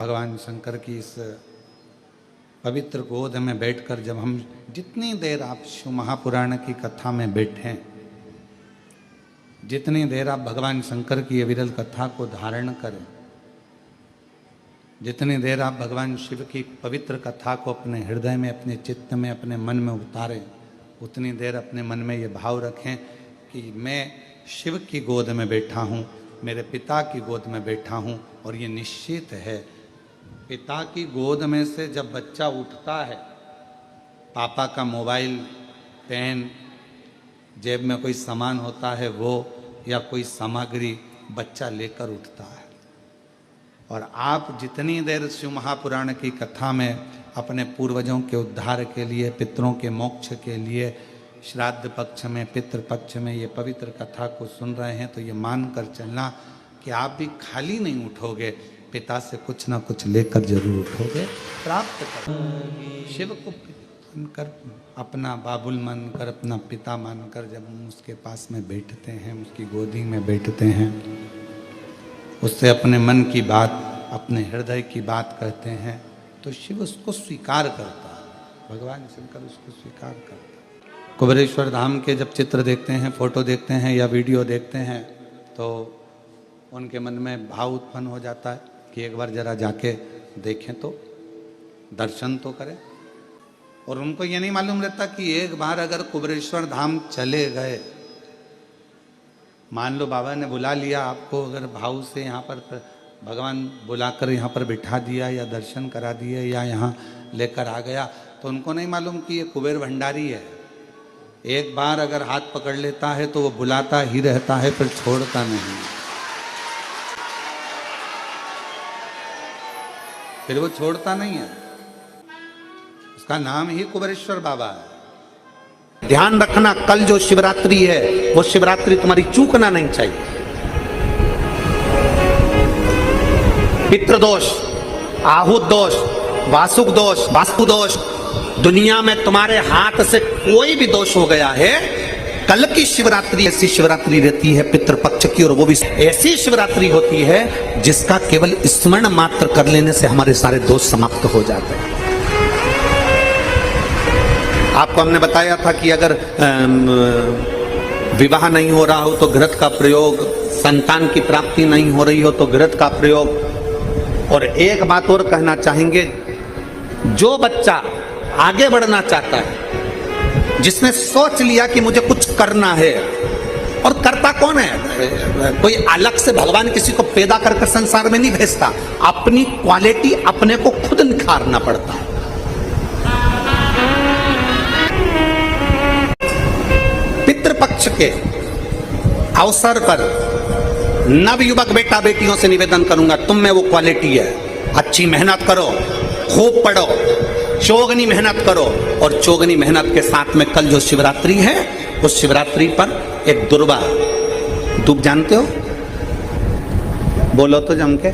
भगवान शंकर की इस पवित्र गोद में बैठकर जब हम जितनी देर आप शिव महापुराण की कथा में बैठें, जितनी देर आप भगवान शंकर की अविरल कथा को धारण करें, जितनी देर आप भगवान शिव की पवित्र कथा को अपने हृदय में, अपने चित्त में, अपने मन में उतारें, उतनी देर अपने मन में ये भाव रखें कि मैं शिव की गोद में बैठा हूँ, मेरे पिता की गोद में बैठा हूँ। और ये निश्चित है, पिता की गोद में से जब बच्चा उठता है, पापा का मोबाइल, पेन, जेब में कोई सामान होता है वो, या कोई सामग्री बच्चा लेकर उठता है। और आप जितनी देर शिव महापुराण की कथा में अपने पूर्वजों के उद्धार के लिए, पितरों के मोक्ष के लिए, श्राद्ध पक्ष में, पितृ पक्ष में ये पवित्र कथा को सुन रहे हैं, तो ये मान कर चलना कि आप भी खाली नहीं उठोगे, पिता से कुछ ना कुछ लेकर जरूर उठोगे, प्राप्त कर। शिव को मानकर, अपना बाबुल मानकर, अपना पिता मानकर जब हम उसके पास में बैठते हैं, उसकी गोदी में बैठते हैं, उससे अपने मन की बात, अपने हृदय की बात कहते हैं, तो शिव उसको स्वीकार करता है, भगवान शंकर उसको स्वीकार करता है। कुबेरेश्वर धाम के जब चित्र देखते हैं, फोटो देखते हैं या वीडियो देखते हैं, तो उनके मन में भाव उत्पन्न हो जाता है कि एक बार जरा जाके देखें, तो दर्शन तो करें। और उनको ये नहीं मालूम रहता कि एक बार अगर कुबेरेश्वर धाम चले गए, मान लो बाबा ने बुला लिया आपको, अगर भाव से यहाँ पर भगवान बुलाकर यहाँ पर बिठा दिया या दर्शन करा दिए या यहाँ लेकर आ गया, तो उनको नहीं मालूम कि ये कुबेर भंडारी है। एक बार अगर हाथ पकड़ लेता है तो वो बुलाता ही रहता है, फिर छोड़ता नहीं, फिर वो छोड़ता नहीं है। उसका नाम ही कुबेरेश्वर बाबा है। ध्यान रखना, कल जो शिवरात्रि है वो शिवरात्रि तुम्हारी चूकना नहीं चाहिए। पितृदोष, आहुत दोष, वासुक दोष, वास्तु दोष, दुनिया में तुम्हारे हाथ से कोई भी दोष हो गया है, कल की शिवरात्रि ऐसी शिवरात्रि रहती है पितृपक्ष की, और वो भी ऐसी शिवरात्रि होती है जिसका केवल स्मरण मात्र कर लेने से हमारे सारे दोष समाप्त हो जाते हैं। आपको हमने बताया था कि अगर विवाह नहीं हो रहा हो तो घृत का प्रयोग, संतान की प्राप्ति नहीं हो रही हो तो घृत का प्रयोग। और एक बात और कहना चाहेंगे, जो बच्चा आगे बढ़ना चाहता है, जिसने सोच लिया कि मुझे कुछ करना है, और करता कौन है? कोई अलग से भगवान किसी को पैदा करके संसार में नहीं भेजता, अपनी क्वालिटी अपने को खुद निखारना पड़ता है। पितृपक्ष के अवसर पर नवयुवक बेटा बेटियों से निवेदन करूंगा, तुम में वो क्वालिटी है, अच्छी मेहनत करो, खूब पढ़ो, चौगनी मेहनत करो। और चौगनी मेहनत के साथ में कल जो शिवरात्रि है, उस शिवरात्रि पर एक दुर्वा, धूप जानते हो? बोलो तो जम के,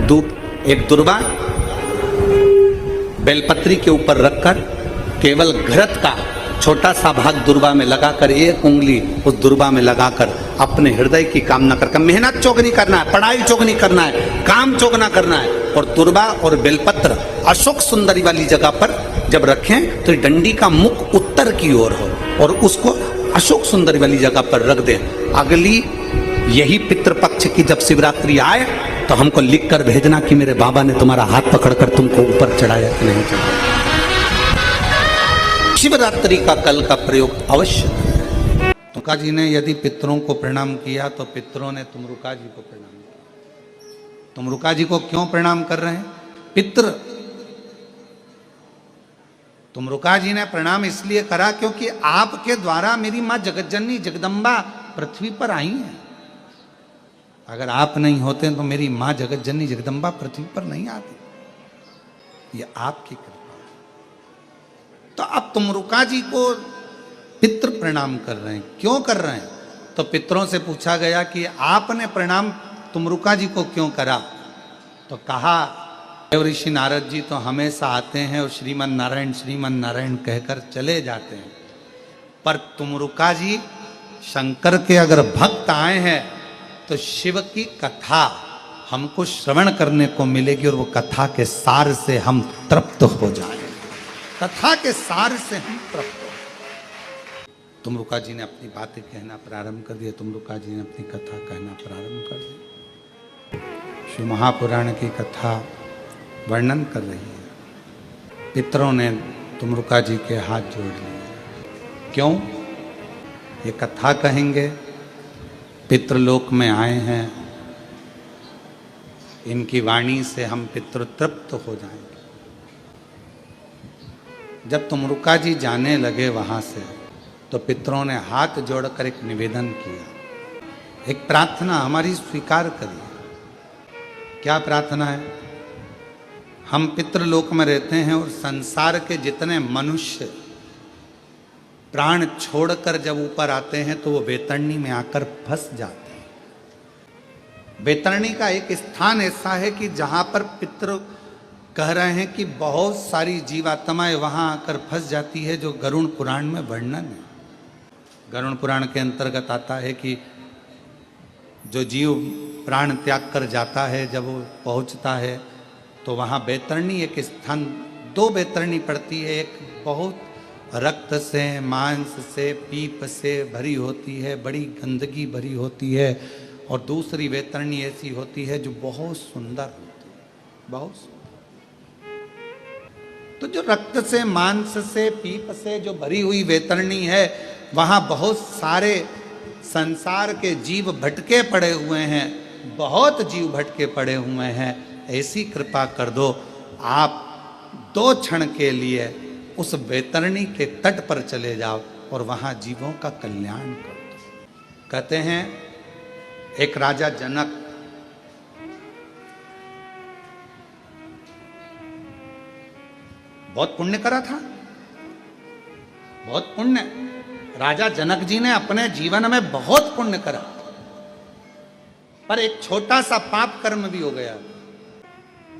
धूप, एक दुर्वा बेलपत्री के ऊपर रखकर, केवल घृत का छोटा सा भाग दुर्वा में लगाकर, एक उंगली उस दुर्वा में लगाकर अपने हृदय की कामना कर, मेहनत चौगनी करना है, पढ़ाई चौगनी करना है, काम चौगना करना है। और दुर्वा और बेलपत्र अशोक सुंदरी वाली जगह पर जब रखें तो डंडी का मुख उत्तर की ओर हो, और उसको अशोक सुंदरी वाली जगह पर रख दें। अगली यही पितृपक्ष की जब शिवरात्रि आए तो हमको लिख कर भेजना कि मेरे बाबा ने तुम्हारा हाथ पकड़कर तुमको ऊपर चढ़ाया कि नहीं चढ़ाया। शिवरात्रि का कल का प्रयोग अवश्य। तुमरुका जी ने यदि पितरों को प्रणाम किया तो पितरों ने तुमरुका जी को प्रणाम किया। तुमरुका जी को क्यों प्रणाम कर रहे हैं? पितृ, तुमरुका जी ने प्रणाम इसलिए करा क्योंकि आपके द्वारा मेरी मां जगतजननी जगदम्बा पृथ्वी पर आई है। अगर आप नहीं होते तो मेरी मां जगतजननी जगदम्बा पृथ्वी पर नहीं आती। ये आपकी कृपा। तो अब तुमरुका जी को पितृ प्रणाम कर रहे हैं। क्यों कर रहे हैं? तो पितरों से पूछा गया कि आपने प्रणाम तुमरुका जी को क्यों करा? तो कहा, देव ऋषि नारद जी तो हमेशा आते हैं और श्रीमन नारायण कहकर चले जाते हैं, पर तुमरुका जी शंकर के अगर भक्त आए हैं तो शिव की कथा हमको श्रवण करने को मिलेगी और वो कथा के सार से हम तृप्त हो जाएंगे। कथा के सार से हम तृप्त हो। तुमरुका जी ने अपनी बातें कहना प्रारंभ कर दिया, तुमरुका जी ने अपनी कथा कहना प्रारंभ कर दिया। शिव महापुराण की कथा वर्णन कर रही है। पितरों ने तुमरुका जी के हाथ जोड़ लिए। क्यों? ये कथा कहेंगे, पितृलोक में आए हैं, इनकी वाणी से हम पितृतृप्त हो जाएंगे। जब तुमरुका जी जाने लगे वहां से, तो पितरों ने हाथ जोड़कर एक निवेदन किया, एक प्रार्थना हमारी स्वीकार करिए। क्या प्रार्थना है? हम पितृलोक में रहते हैं और संसार के जितने मनुष्य प्राण छोड़कर जब ऊपर आते हैं तो वो वैतरणी में आकर फंस जाते हैं। वैतरणी का एक स्थान ऐसा है कि जहां पर पितृ कह रहे हैं कि बहुत सारी जीवात्माएं वहां आकर फंस जाती है, जो गरुड़ पुराण में वर्णन है। गरुड़ पुराण के अंतर्गत आता है कि जो जीव प्राण त्याग कर जाता है, जब वो पहुंचता है तो वहाँ वैतरणी एक स्थान, दो वैतरणी पड़ती है। एक बहुत रक्त से, मांस से, पीप से भरी होती है, बड़ी गंदगी भरी होती है, और दूसरी वैतरणी ऐसी होती है जो बहुत सुंदर होती है, बहुत सुंदर। तो जो रक्त से, मांस से, पीप से जो भरी हुई वैतरणी है, वहाँ बहुत सारे संसार के जीव भटके पड़े हुए हैं, बहुत जीव भटके पड़े हुए हैं। ऐसी कृपा कर दो, आप 2 क्षण के लिए उस वैतरणी के तट पर चले जाओ और वहां जीवों का कल्याण कर दो। कहते हैं एक राजा जनक बहुत पुण्य करा था, बहुत पुण्य। राजा जनक जी ने अपने जीवन में बहुत पुण्य करा, पर एक छोटा सा पाप कर्म भी हो गया।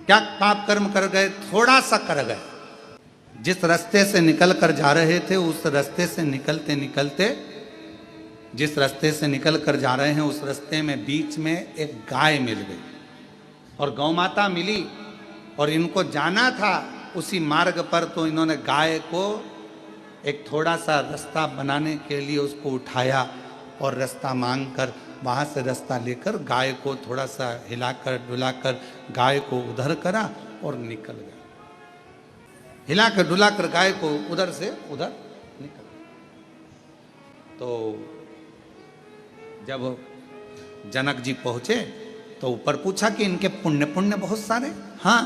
क्या पाप कर्म कर गए? थोड़ा सा कर गए। जिस रास्ते से निकल कर जा रहे थे, उस रास्ते से निकलते निकलते, जिस रास्ते से निकल कर जा रहे हैं, उस रास्ते में बीच में एक गाय मिल गई और गौ माता मिली, और इनको जाना था उसी मार्ग पर। तो इन्होंने गाय को एक थोड़ा सा रास्ता बनाने के लिए उसको उठाया और रास्ता मांग कर वहाँ से रास्ता लेकर गाय को थोड़ा सा हिलाकर डुलाकर गाय को उधर करा और निकल गया। हिलाकर डुलाकर गाय को उधर से उधर निकल गया। तो जब जनक जी पहुंचे तो ऊपर पूछा कि इनके पुण्य पुण्य बहुत सारे, हाँ,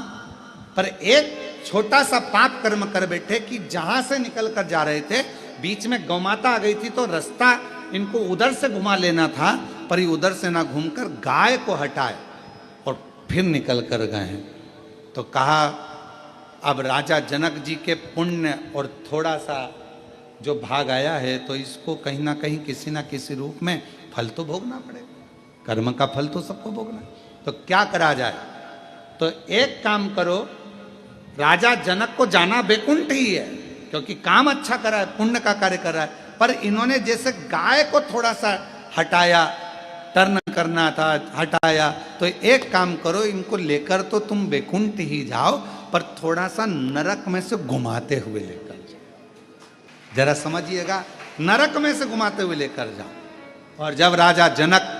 पर एक छोटा सा पाप कर्म कर बैठे कि जहां से निकल कर जा रहे थे बीच में गौमाता आ गई थी, तो रास्ता इनको उधर से घुमा लेना था, पर ये उधर से ना घूमकर गाय को हटाए और फिर निकल कर गए हैं। तो कहा अब राजा जनक जी के पुण्य और थोड़ा सा जो भाग आया है, तो इसको कहीं ना कहीं किसी ना किसी रूप में फल तो भोगना पड़ेगा। कर्म का फल तो सबको भोगना। तो क्या करा जाए? तो एक काम करो, राजा जनक को जाना वैकुंठ ही है, क्योंकि काम अच्छा करा है, पुण्य का कार्य कर रहा है। पर इन्होंने जैसे गाय को थोड़ा सा हटाया, टर्न करना था, हटाया, तो एक काम करो, इनको लेकर तो तुम वैकुंठ ही जाओ, पर थोड़ा सा नरक में से घुमाते हुए लेकर जाओ। जरा समझिएगा, नरक में से घुमाते हुए लेकर जाओ। और जब राजा जनक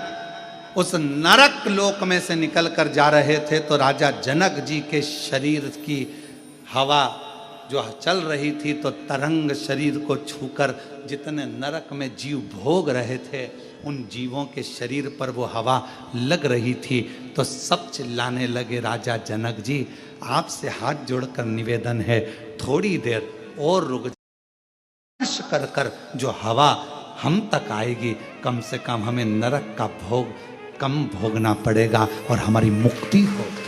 उस नरक लोक में से निकल कर जा रहे थे, तो राजा जनक जी के शरीर की हवा जो चल रही थी, तो तरंग शरीर को छूकर जितने नरक में जीव भोग रहे थे, उन जीवों के शरीर पर वो हवा लग रही थी। तो सब चिल्लाने लगे, राजा जनक जी, आपसे हाथ जोड़कर निवेदन है, थोड़ी देर और रुक कर कर जो हवा हम तक आएगी, कम से कम हमें नरक का भोग कम भोगना पड़ेगा और हमारी मुक्ति होगी,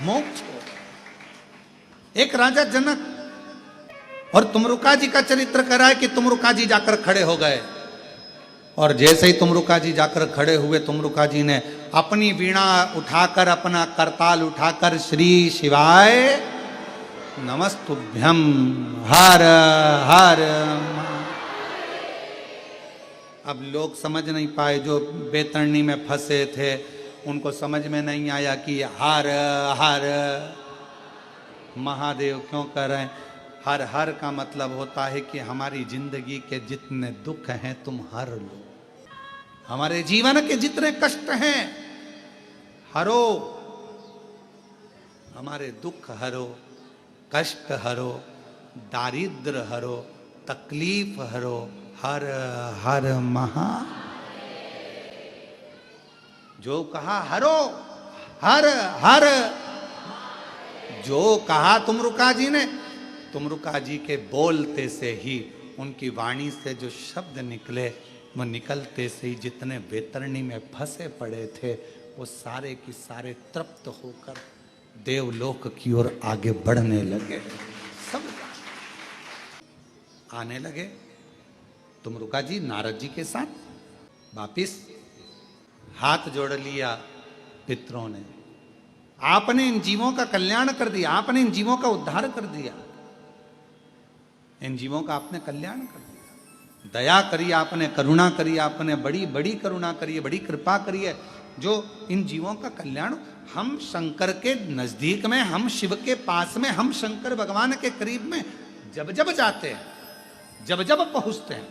मोक्ष हो। एक राजा जनक और तुमरुका जी का चरित्र करा है कि तुमरुका जी जाकर खड़े हो गए, और जैसे ही तुमरुका जी जाकर खड़े हुए, तुमरुका जी ने अपनी वीणा उठाकर, अपना करताल उठाकर, श्री शिवाय नमस्तुभ्यम हर हर। अब लोग समझ नहीं पाए, जो बैतरणी में फंसे थे उनको समझ में नहीं आया कि हर हर महादेव क्यों कर रहे हैं। हर हर का मतलब होता है कि हमारी जिंदगी के जितने दुख हैं तुम हर लो, हमारे जीवन के जितने कष्ट हैं हरो, हमारे दुख हरो, कष्ट हरो, दारिद्र हरो, तकलीफ हरो, हर हर महा। जो कहा हरो, हर हर, जो कहा तुमरुका जी ने, तुमरुका जी के बोलते से ही, उनकी वाणी से जो शब्द निकले, वो निकलते से ही जितने वेतरणी में फंसे पड़े थे वो सारे की सारे तृप्त होकर देवलोक की ओर आगे बढ़ने लगे। सब आने लगे। तुमरुका जी नारद जी के साथ वापिस हाथ जोड़ लिया पितरों ने। आपने इन जीवों का कल्याण कर दिया, आपने इन जीवों का उद्धार कर दिया, इन जीवों का आपने कल्याण कर दिया। दया करी आपने, करुणा करी आपने, बड़ी बड़ी करुणा करी है, बड़ी कृपा करी है, जो इन जीवों का कल्याण। हम शंकर के नजदीक में, हम शिव के पास में, हम शंकर भगवान के करीब में जब जब जाते हैं, जब जब पहुंचते हैं,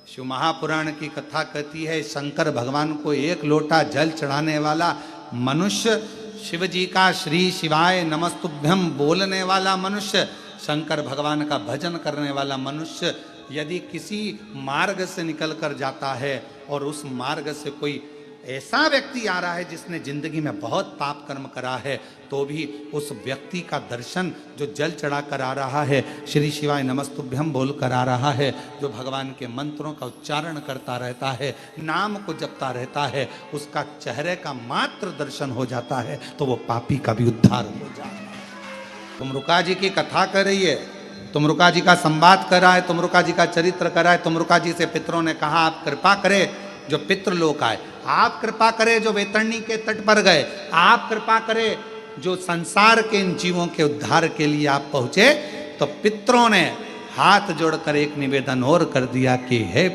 शिव महापुराण की कथा कहती है शंकर भगवान को एक लोटा जल चढ़ाने वाला मनुष्य, शिव जी का श्री शिवाय नमस्तुभ्यम बोलने वाला मनुष्य, शंकर भगवान का भजन करने वाला मनुष्य यदि किसी मार्ग से निकल कर जाता है और उस मार्ग से कोई ऐसा व्यक्ति आ रहा है जिसने जिंदगी में बहुत पाप कर्म करा है, तो भी उस व्यक्ति का दर्शन, जो जल चढ़ा कर आ रहा है, श्री शिवाय नमस्तुभ्यम बोल कर आ रहा है, जो भगवान के मंत्रों का उच्चारण करता रहता है, नाम को जपता रहता है, उसका चेहरे का मात्र दर्शन हो जाता है तो वो पापी का भी उद्धार हो जाता है। तुमरुका जी की कथा कर रही है, तुमरुका जी का संवाद कर रहा है, तुमरुका जी का चरित्र कर रहा है। तुमरुका जी से पितरों ने कहा आप कृपा करें जो पितृलोक आए, आप कृपा करें जो वेतरणी के तट पर गए, आप कृपा करें जो संसार के इन जीवों के उद्धार के लिए आप पहुंचे। तो पितरों ने हाथ जोड़कर एक निवेदन और कर दिया कि हे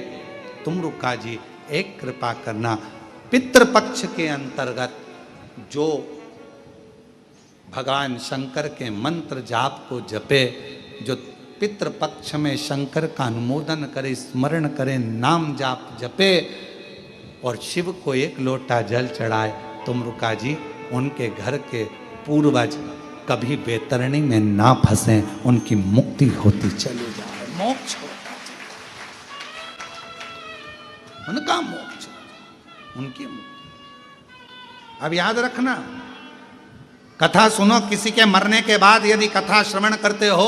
तुमरुका जी, एक कृपा करना, पितृपक्ष के अंतर्गत जो भगवान शंकर के मंत्र जाप को जपे, जो पितृपक्ष में शंकर का अनुमोदन करे, स्मरण करे, नाम जाप जपे और शिव को एक लोटा जल चढ़ाए, तुमरुका जी उनके घर के पूर्वज कभी बेतरणी में ना फंसे, उनकी मुक्ति होती चली जाए, मोक्ष होता चले, उनका मोक्ष, उनकी मुक्ति। अब याद रखना, कथा सुनो, किसी के मरने के बाद यदि कथा श्रवण करते हो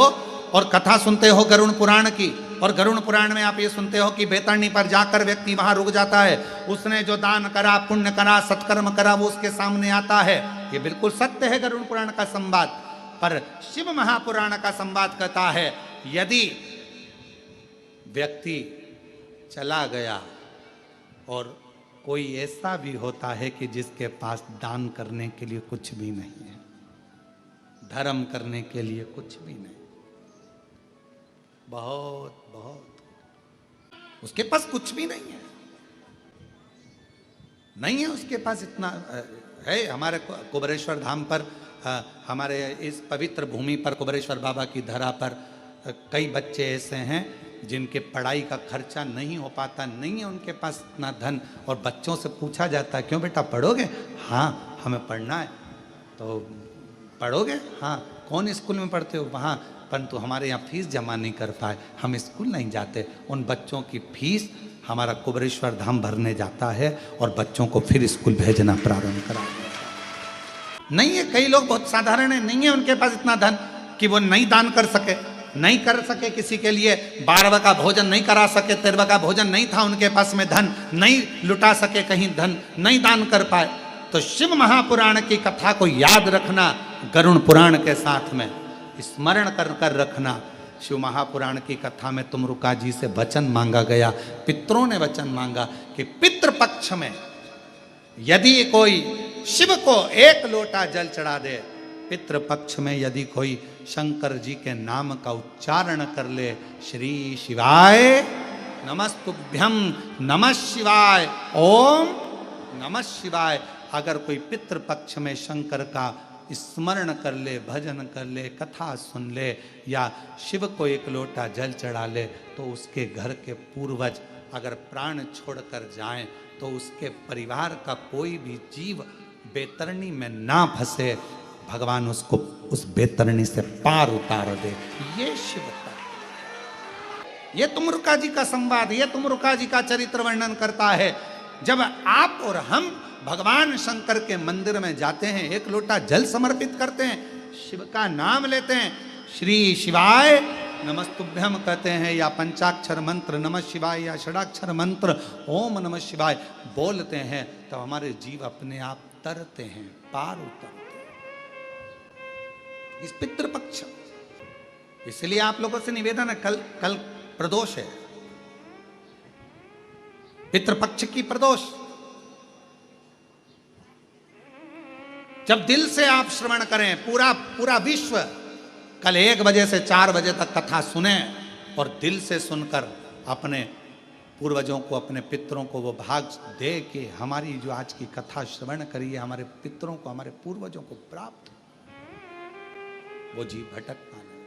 और कथा सुनते हो गरुड़ पुराण की, और गरुड़ पुराण में आप ये सुनते हो कि बेतरणी पर जाकर व्यक्ति वहां रुक जाता है, उसने जो दान करा, पुण्य करा, सत्कर्म करा, वो उसके सामने आता है। ये बिल्कुल सत्य है गरुड़ पुराण का संवाद। पर शिव महापुराण का संवाद कहता है यदि व्यक्ति चला गया और कोई ऐसा भी होता है कि जिसके पास दान करने के लिए कुछ भी नहीं है, धर्म करने के लिए कुछ भी नहीं, बहुत उसके पास कुछ भी नहीं है, नहीं है उसके पास इतना है। हमारे कुबेरेश्वर धाम पर, हमारे इस पवित्र भूमि पर, कुबेरेश्वर बाबा की धरा पर कई बच्चे ऐसे हैं जिनके पढ़ाई का खर्चा नहीं हो पाता, नहीं है उनके पास इतना धन, और बच्चों से पूछा जाता है क्यों बेटा पढ़ोगे? हाँ हमें पढ़ना है। तो पढ़ोगे? हाँ। कौन स्कूल में पढ़ते हो? वहाँ, परंतु हमारे यहाँ फीस जमा नहीं कर पाए, हम स्कूल नहीं जाते। उन बच्चों की फीस हमारा कुबेरेश्वर धाम भरने जाता है और बच्चों को फिर स्कूल भेजना प्रारंभ करा। नहीं है, कई लोग बहुत साधारण है, नहीं है उनके पास इतना धन कि वो नहीं दान कर सके, नहीं कर सके किसी के लिए 12वां का भोजन नहीं करा सके, 13वां का भोजन नहीं था उनके पास में, धन नहीं लुटा सके, कहीं धन नहीं दान कर पाए। तो शिव महापुराण की कथा को याद रखना, गरुड़ पुराण के साथ में स्मरण कर कर रखना। शिव महापुराण की कथा में तुमरुका जी से वचन मांगा गया, पितरों ने वचन मांगा कि पितृपक्ष में यदि कोई शिव को एक लोटा जल चढ़ा दे, पितृपक्ष में यदि कोई शंकर जी के नाम का उच्चारण कर ले, श्री शिवाय नमस्तुभ्यम, नमः शिवाय, ओम नमः शिवाय, अगर कोई पितृपक्ष में शंकर का स्मरण कर ले, भजन कर ले, कथा सुन ले या शिव को एक लोटा जल चढ़ा ले, तो उसके घर के पूर्वज अगर प्राण छोड़कर जाएं तो उसके परिवार का कोई भी जीव बेतरनी में ना फंसे, भगवान उसको उस बेतरनी से पार उतार दे। ये शिवता, ये तुमरुका जी का संवाद, ये तुमरुका जी का चरित्र वर्णन करता है। जब आप और हम भगवान शंकर के मंदिर में जाते हैं, एक लोटा जल समर्पित करते हैं, शिव का नाम लेते हैं, श्री शिवाय नमस्तुभ्यम कहते हैं, या पंचाक्षर मंत्र नमः शिवाय या षडाक्षर मंत्र ओम नमः शिवाय बोलते हैं, तो हमारे जीव अपने आप तरते हैं, पार उतरते हैं इस पितृपक्ष। इसलिए आप लोगों से निवेदन है, कल प्रदोष है, पितृपक्ष की प्रदोष। जब दिल से आप श्रवण करें, पूरा विश्व कल 1 बजे से 4 बजे तक कथा सुने और दिल से सुनकर अपने पूर्वजों को, अपने पितरों को वो भाग दे कि हमारी जो आज की कथा श्रवण करी है, हमारे पितरों को, हमारे पूर्वजों को प्राप्त, वो जीव भटकता नहीं।